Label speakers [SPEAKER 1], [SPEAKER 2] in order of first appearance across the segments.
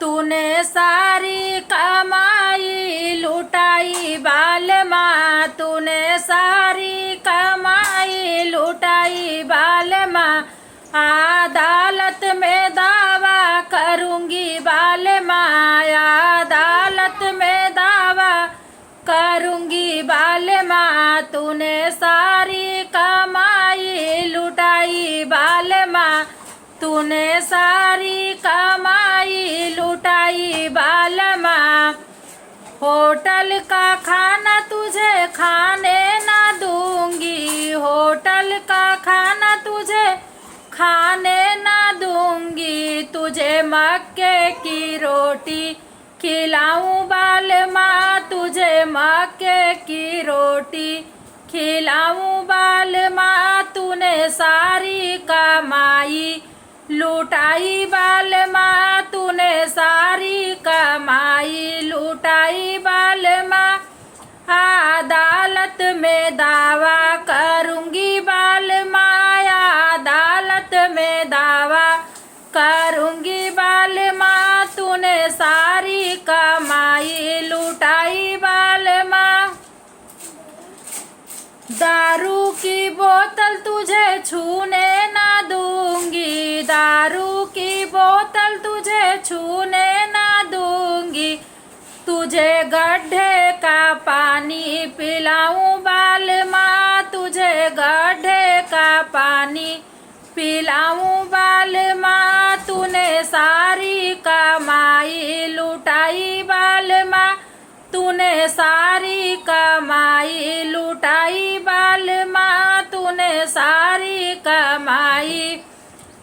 [SPEAKER 1] तूने सारी कमाई लुटाई बालमा, तूने सारी कमाई लुटाई बालमा। अदालत में दावा करूंगी बालमा, अदालत में दावा करूंगी बालमा। तूने सारी कमाई लुटाई बालमा, तूने सारी कमाई लुटाई बालमा। होटल का खाना तुझे खाने ना दूंगी, होटल का खाना तुझे खाने ना दूंगी। तुझे मक्के की रोटी खिलाऊं बालमा, तुझे मक्के की रोटी खिलाऊं बालमा। तूने सारी कमाई लुटाई बालमा, तूने सारी कमाई लुटाई बालमा। अदालत में दावा करूंगी बालमा, अदालत में दावा करूंगी बालमा। तूने सारी कमाई लुटाई बालमा। दारू की बोतल तुझे छूने ना दूंगी, दारू की बोतल तुझे छूने ना दूंगी। तुझे गड्ढे का पानी पिलाऊं बालमा, तुझे गड्ढे का पानी पिलाऊं बालमा। तूने सारी कमाई लुटाई बालमा, तूने सारी कमाई लुटाई बालमा, तूने सारी कमाई।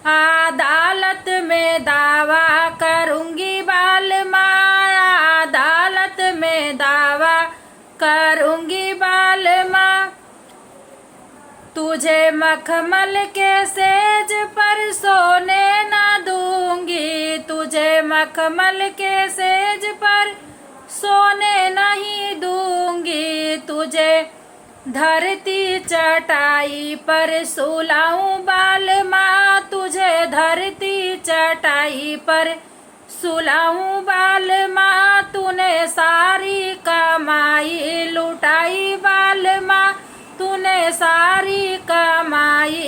[SPEAKER 1] अदालत में दावा करूंगी बालमा, अदालत में दावा करूंगी बालमा। तुझे मखमल के सेज पर सोने ना दूंगी, तुझे मखमल के सेज पर सोने नहीं दूंगी। तुझे धरती चटाई पर सुलाऊं बालमा, तुझे धरती चटाई पर सुलाऊं बालमा। तूने सारी कमाई लुटाई बालमा, तूने सारी कमाई